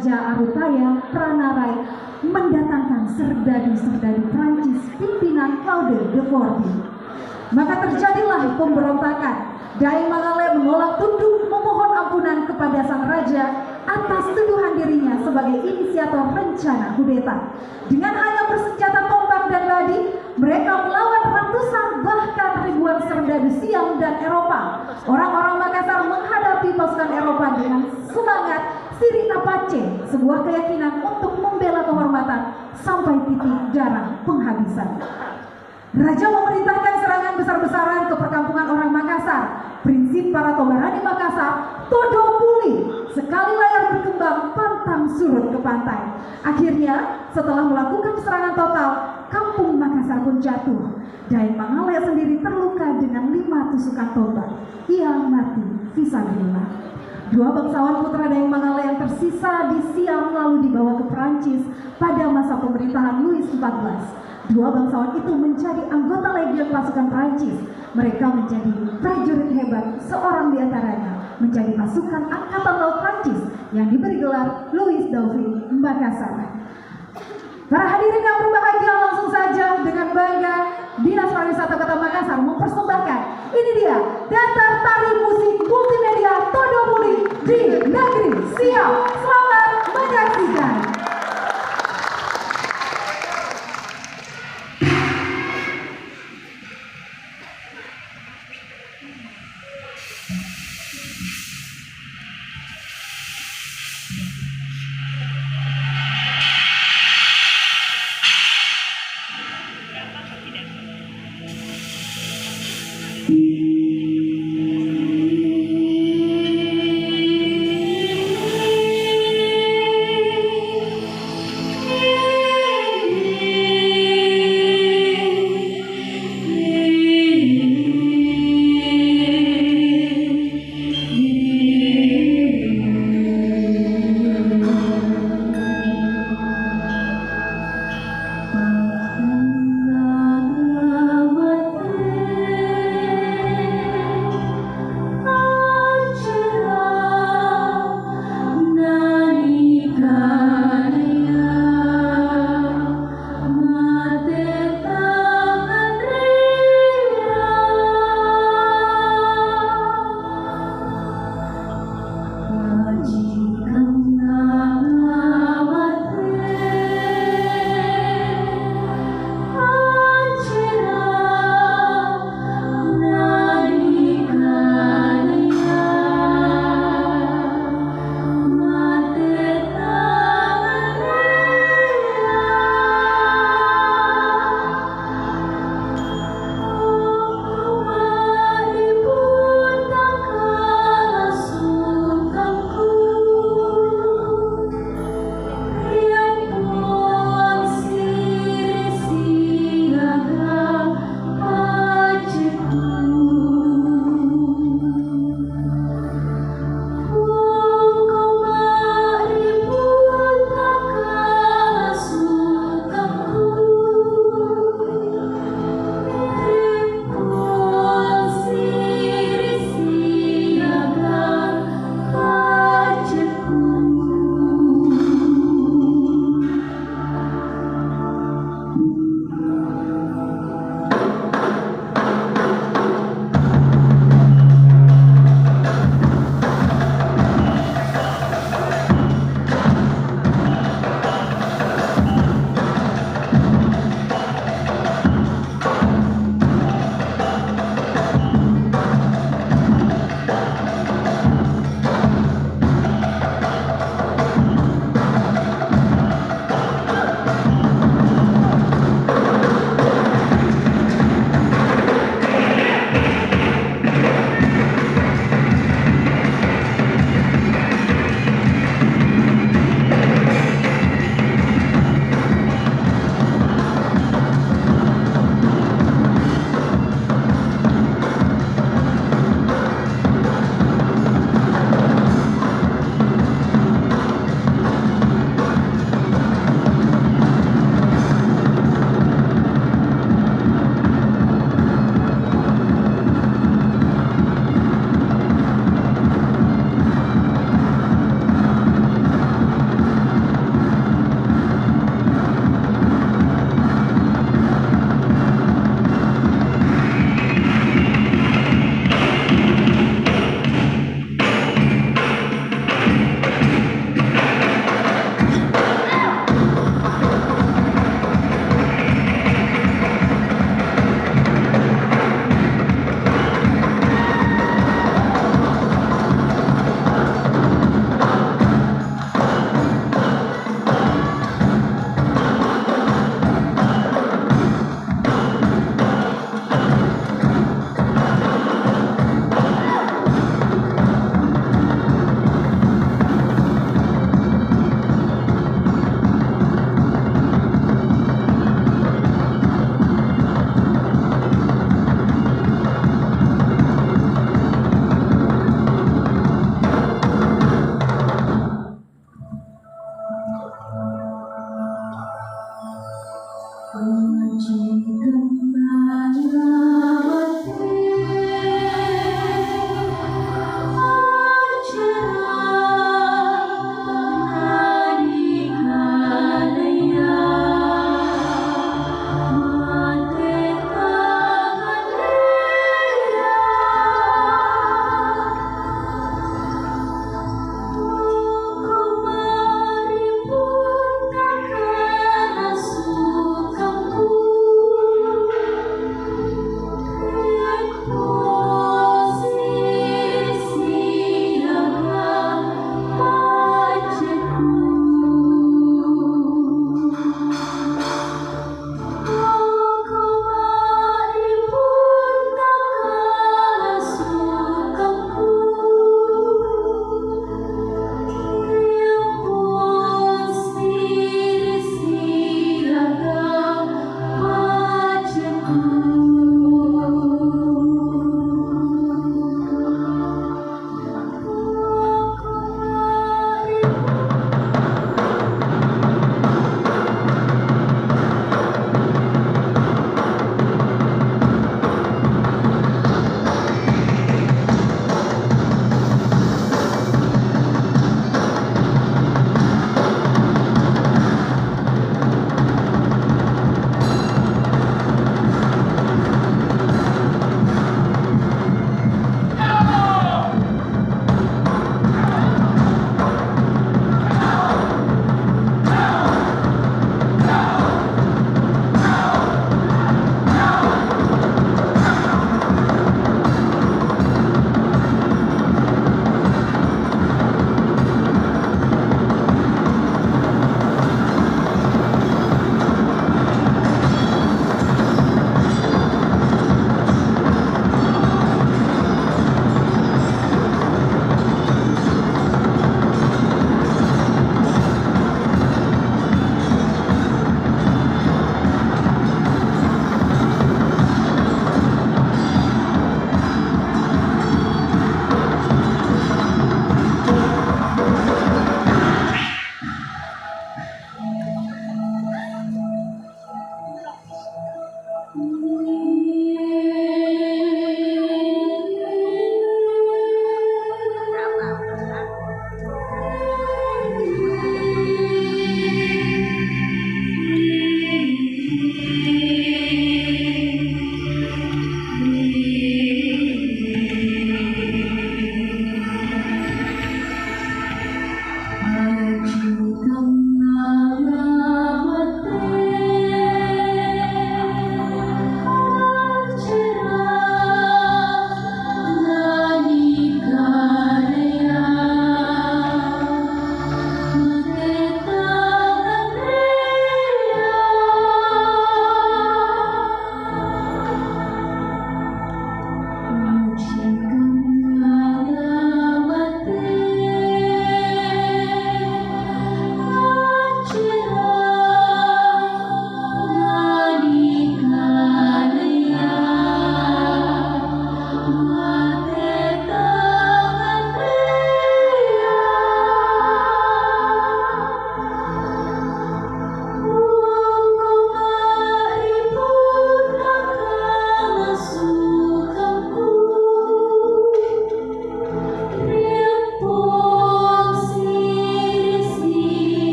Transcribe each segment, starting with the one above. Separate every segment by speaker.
Speaker 1: Raja Arutaya Pranarai mendatangkan serdadu-serdadu Prancis pimpinan Claude de Vorby. Maka terjadilah pemberontakan. Daeng Mangale menolak tunduk memohon ampunan kepada sang raja atas tuduhan dirinya sebagai inisiator rencana kudeta. Dengan hanya bersenjata tombak dan badi, mereka melawan ratusan bahkan ribuan serdadu Siam dan Eropa. Orang-orang Makassar menghadapi pasukan Eropa dengan semangat Sirina Pace, sebuah keyakinan untuk membela kehormatan sampai titik darah penghabisan. Raja memerintahkan serangan besar-besaran ke perkampungan orang Makassar. Prinsip para Tobarani Makassar, todo pulih. Sekali layar berkembang, pantang surut ke pantai. Akhirnya, setelah melakukan serangan total, kampung Makassar pun jatuh. Daeng Mangale sendiri terluka dengan 5 tusukan tombak. Ia mati fisabilillah. 2 bangsawan putra Daeng Mangale yang tersisa di Siam lalu dibawa ke Perancis pada masa pemerintahan Louis XIV. 2 bangsawan itu menjadi anggota legion pasukan Prancis. Mereka menjadi prajurit hebat, seorang di antaranya menjadi pasukan Angkatan Laut Prancis yang diberi gelar Louis Dauphin Makassar. Para hadirin yang berbahagia, langsung saja dengan bangga Dinas Pariwisata Kota Makassar mempersembahkan, ini dia Teater Tari Musik Multimedia Todo Pulih di Negeri Siam. Selamat menyaksikan.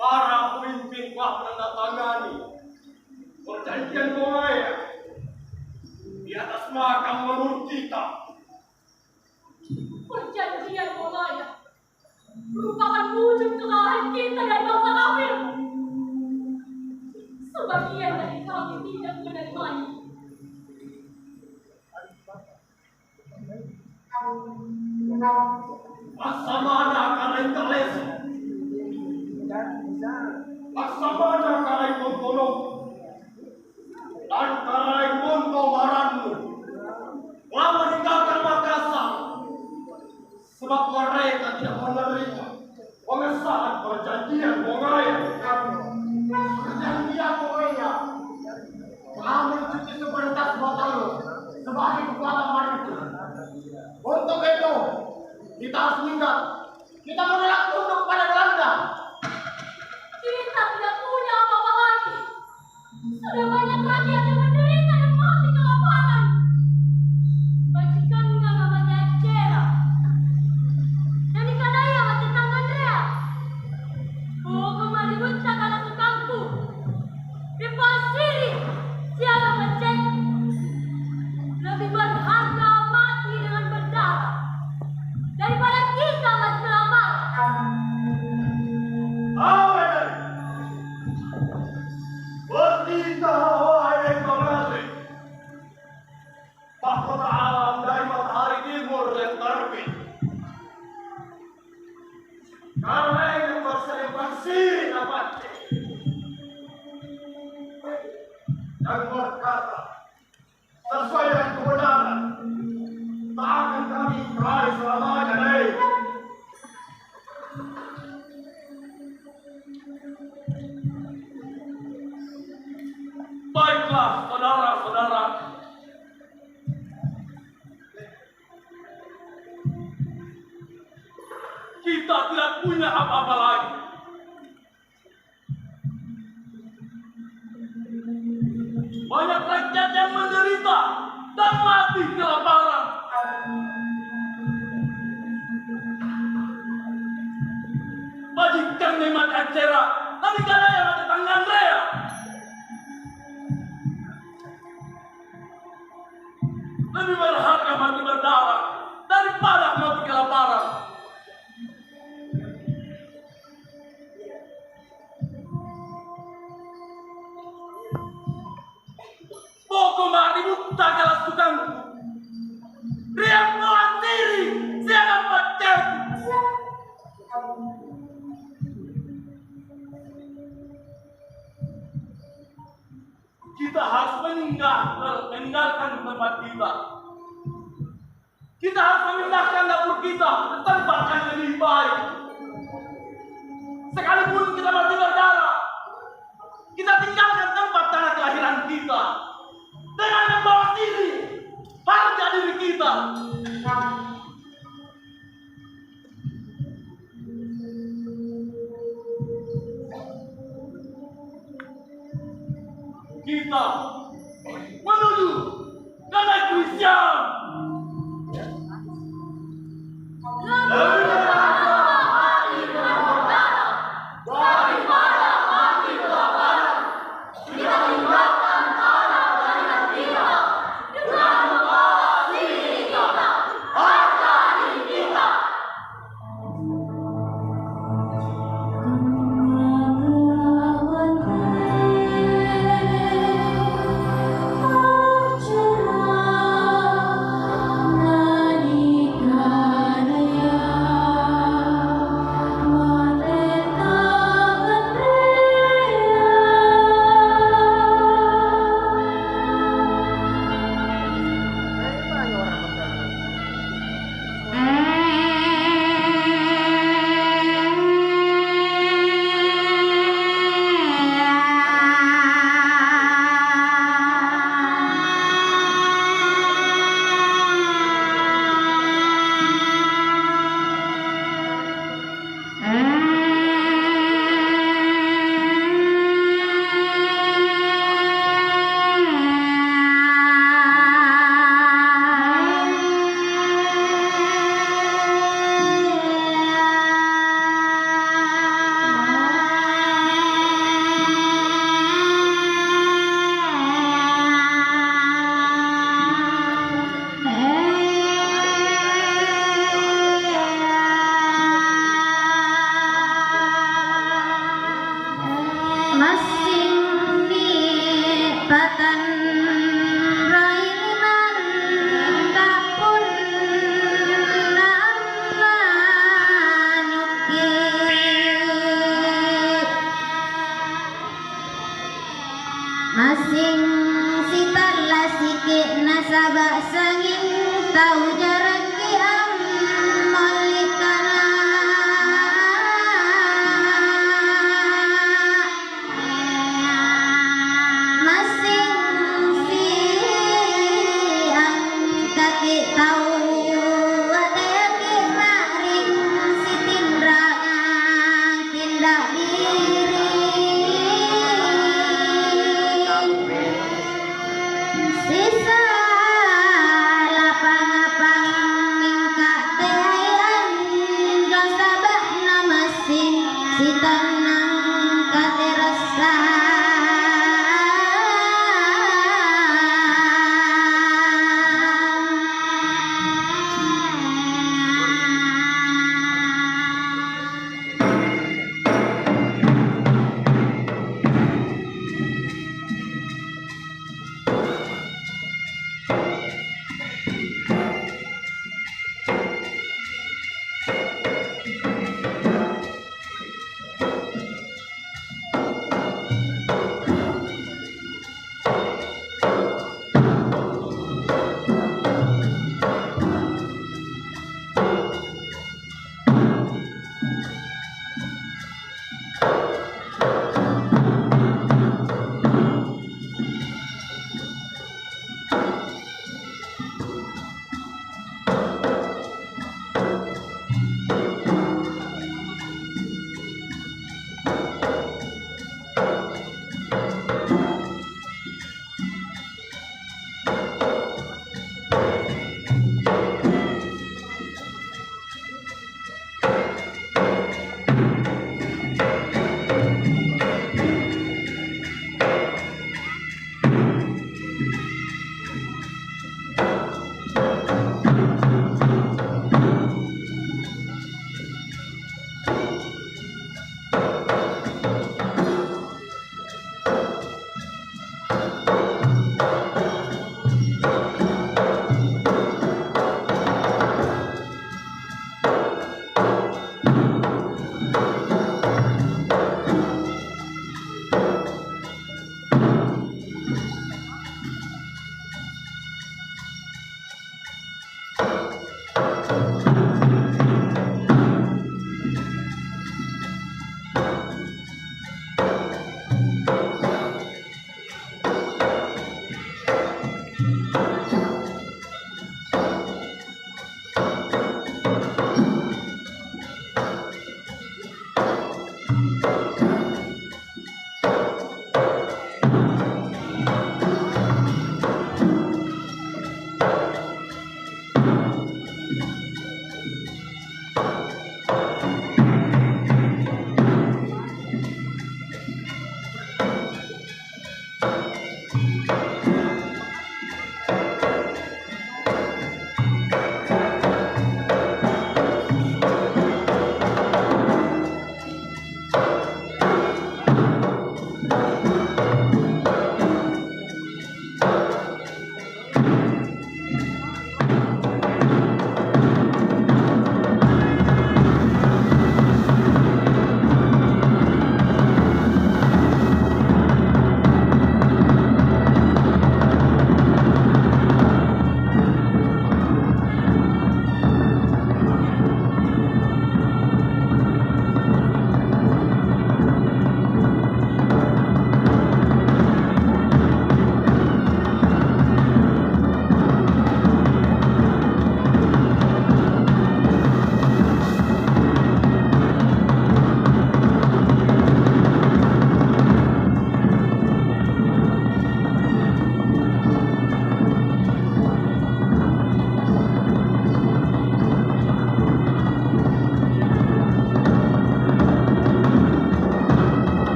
Speaker 2: Para pemimpin telah menandatangani perjanjian Bongaya di atas makam leluhur kita.
Speaker 3: Perjanjian Bongaya merupakan wujud kekalahan kita dari bangsa kafir. Sebagian dari kami tidak menerimanya.
Speaker 2: Laksamana kalian terlesa, laksamana kalian kontolong, dan kalian kontomaranmu telah meninggalkan Makassar sebab mereka tidak menerima pengesahan perjanjian Bongaya. Perjanjian Bongaya telah mencuci sebatas Batalu sebagai kekuatan maritim. Untuk itu, kita harus ingat, kita menolak tunduk pada Belanda.
Speaker 3: Kita tidak punya apa-apa lagi. Sudah banyak rakyat yang menderita dan mati kelaparan. Majikan namanya Cera. Dan Ikadaya mati Tang Andrea. Hukum meributkan anak tukangku. Di pasiri, siapa ngecek? Lebih berharga mati dengan berdarah daripada kita mati kelaparan.
Speaker 2: Awen, bertindak wahai pengantin, mahkota alam dari matahari timur yang terbit. Karena yang berselimpan siri dapat dan berkata sesuai dengan kebenaran, tak akan kami ingkari selamanya. Baiklah, saudara-saudara. Kita tidak punya apa-apa lagi. Banyak rakyat yang menderita dan mati kelaparan. Majikan Nemat Acera, nanti Ikadaya mati Tang Andrea. Lebih berharga mati berdarah daripada mati kelaparan. Pokok mati buta kelas tukangku. Riang Tuhan diri, siapa pecah. Kita harus meninggalkan tempat kita. Kita harus memindahkan dapur kita ke tempat yang lebih baik. Sekalipun kita mati berdarah, kita tinggalkan tempat tanah kelahiran kita dengan membawa diri harga diri kita. Kita menuju ke negeri Syam.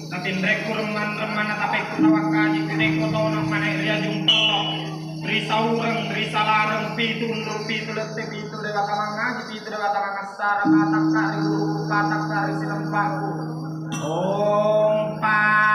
Speaker 4: Natindrek kurungan remana tapi kunawak kaji gede kotono mana ria jumpelo risa ureng risa lareng pitu lete pitu dewa kamang ngaji pitu dewa kamang asara katak kari guru katak kari silempangku Om Pa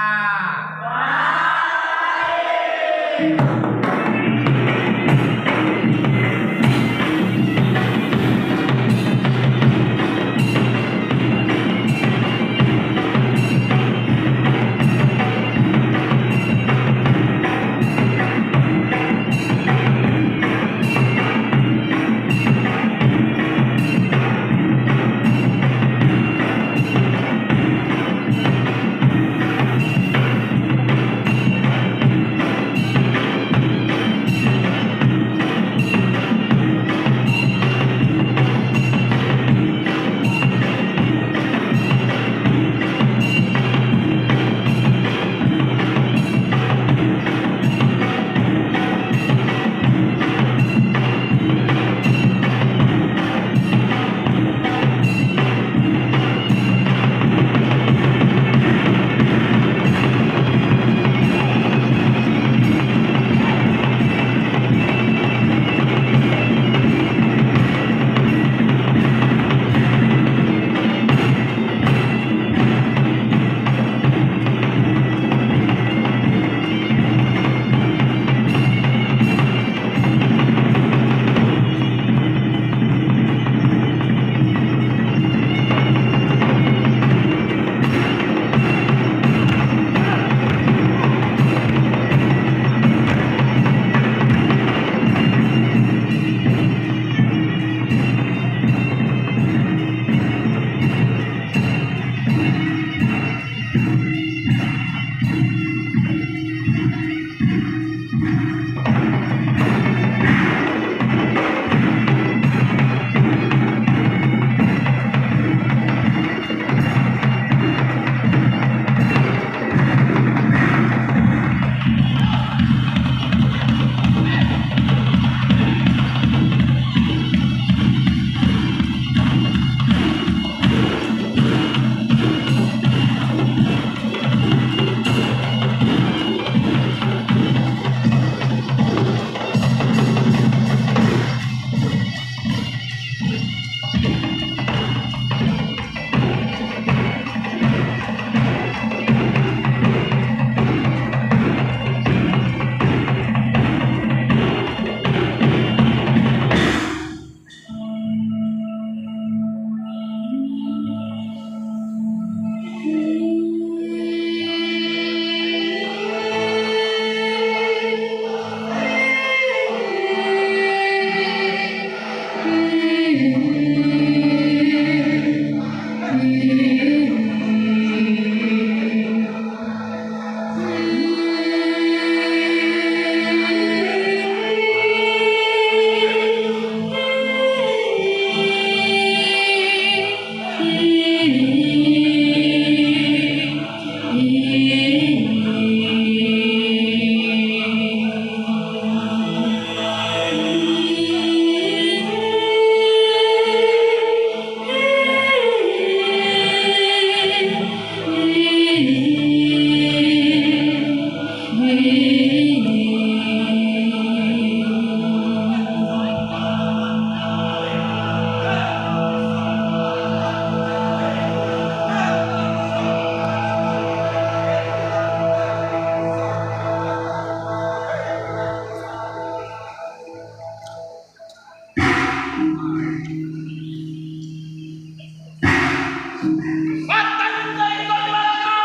Speaker 4: Patay ka ito di Malaga!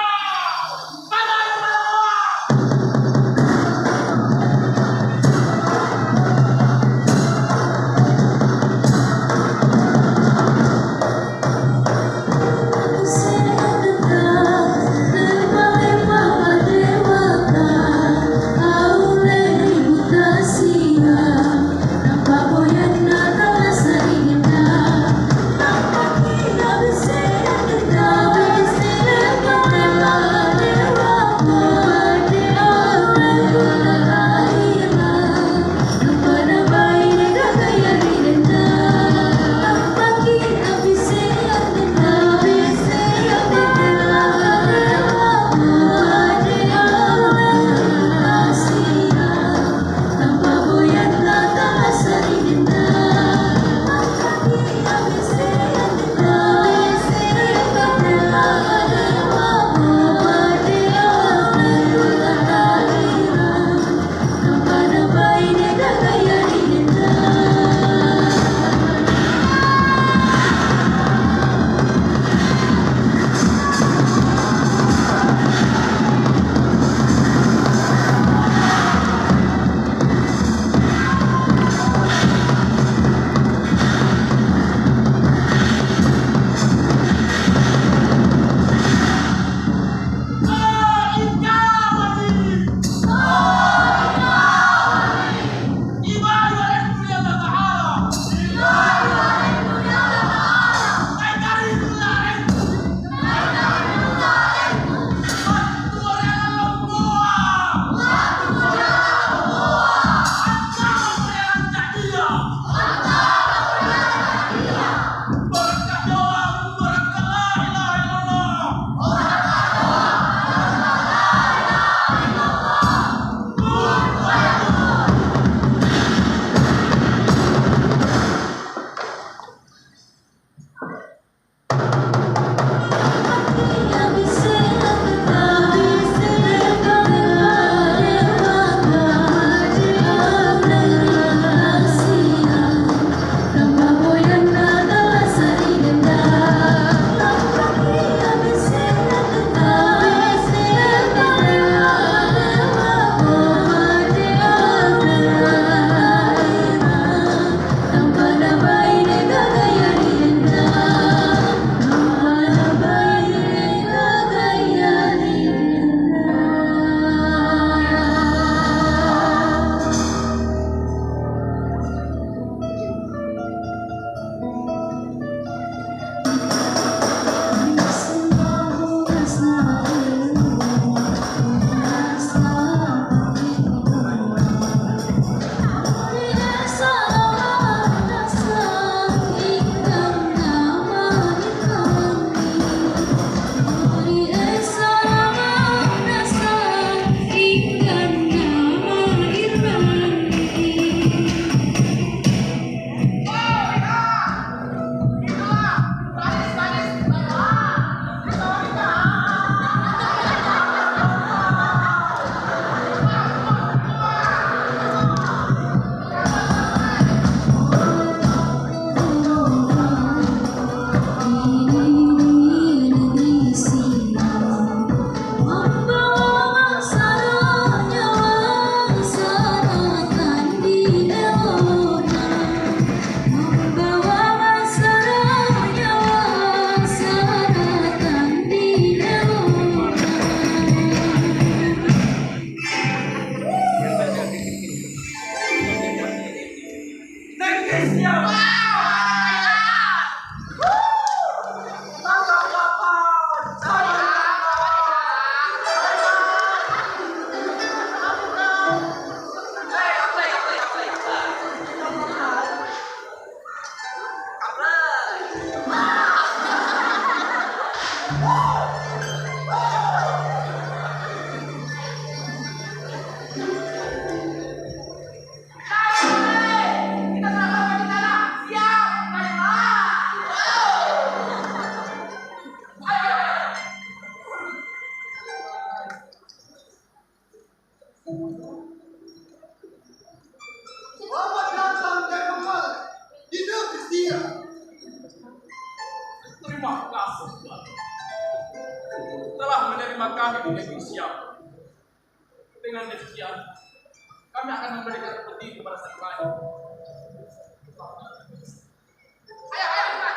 Speaker 4: Patay ka Malaga!
Speaker 5: Nampak kita bisa Terima kasih Tuhan telah menerima kami di negeri Siam. Dengan demikian, kami akan memberikan peti kepada sang lain. Ayo, Pak.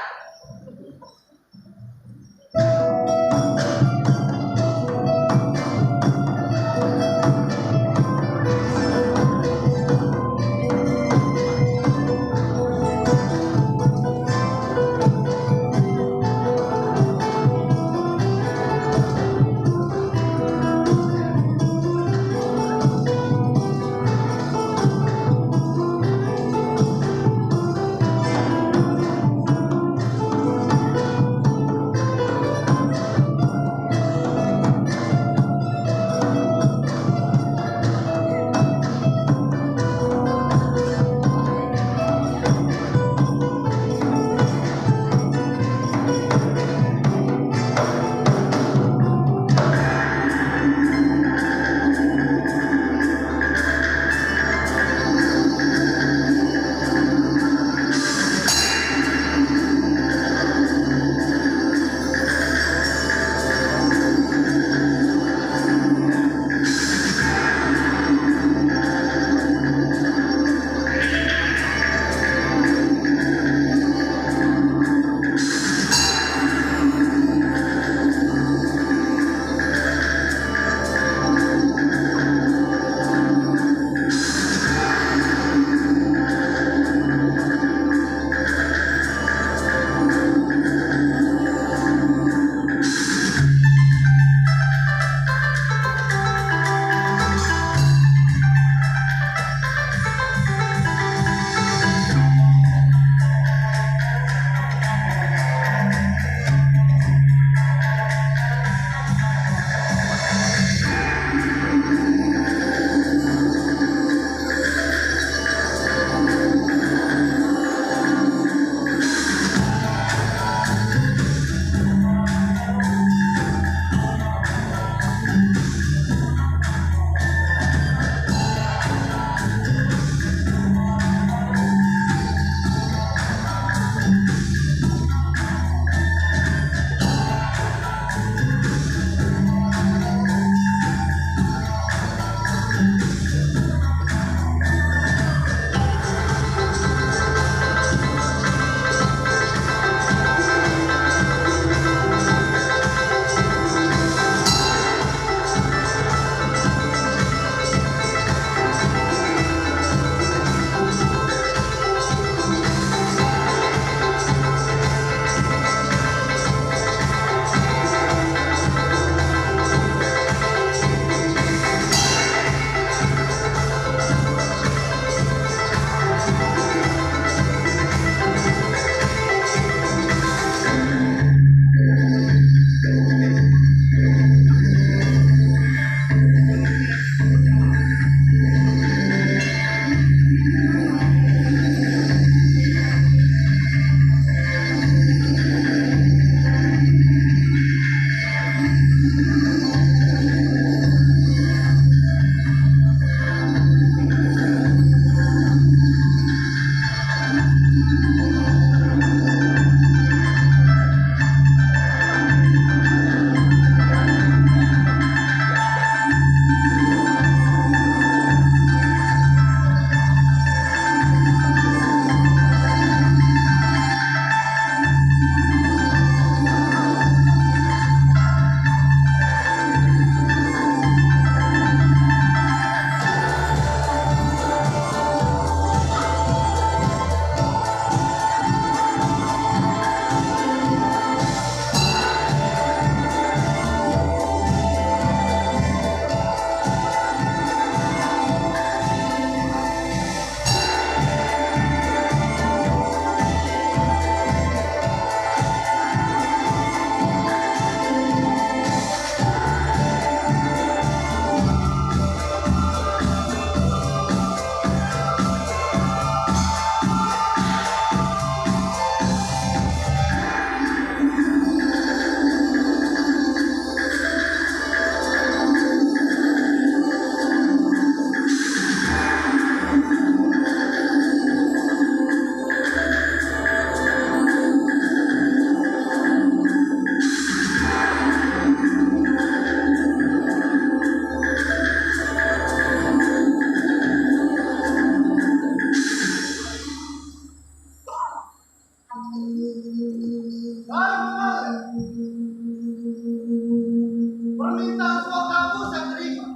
Speaker 2: Permintaan semua kamu saya terima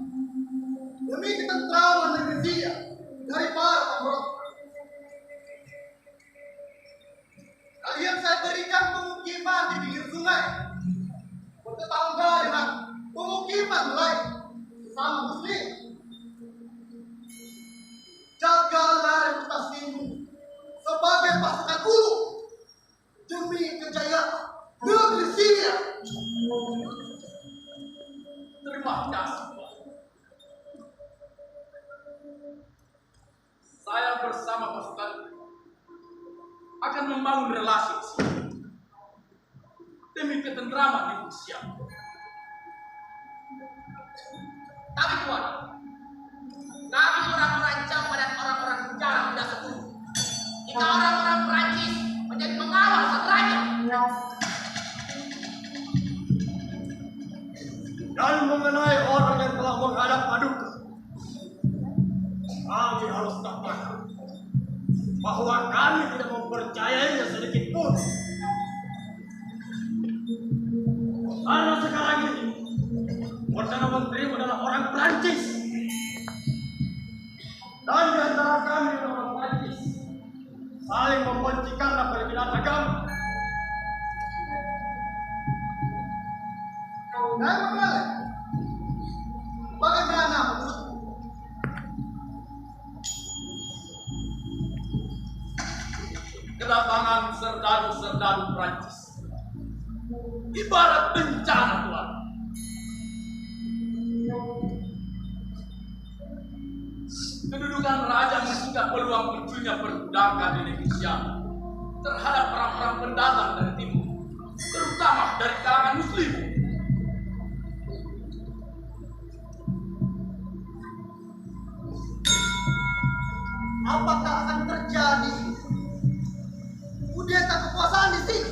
Speaker 2: demi ketentraman negeri dia dari para pemberontak. Kalian saya berikan pemukiman di pinggir sungai, bertetangga dengan pemukiman lain sesama muslim. Jagalah reputasimu sebagai pasukan ulu demi kejayaan negeri Syria.
Speaker 5: Terima kasih, Pak. Saya bersama pasukan akan membangun relasi di sini demi ketentraman di Rusia.
Speaker 6: Tapi Tuan, kami orang-orang Jawa dan orang-orang Jawa tidak setuju jika orang-orang Perancis menjadi pengawal sang raja.
Speaker 2: Dan mengenai orang yang telah menghadap paduka, kami harus katakan bahwa kami tidak mempercayainya sedikit pun. Karena sekarang ini Perdana Menteri adalah orang Perancis, dan di antara kami dan orang Perancis saling membenci karena perbedaan agama. Dan mengenai bagaimana menurutmu?
Speaker 5: Kedatangan serdadu-serdadu Prancis ibarat bencana, Tuan. Kedudukan raja mencegah peluang munculnya perbudakan di Indonesia terhadap orang-orang pendatang dari timur, terutama dari kalangan muslim.
Speaker 2: Apakah akan terjadi kudeta kekuasaan di sini?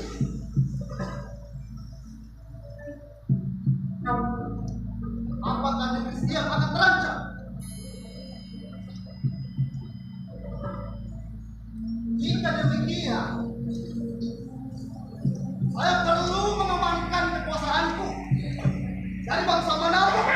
Speaker 2: Apakah negeri Siam akan terancam? Jika demikian, saya perlu mengamankan kekuasaanku dari bangsa manapun.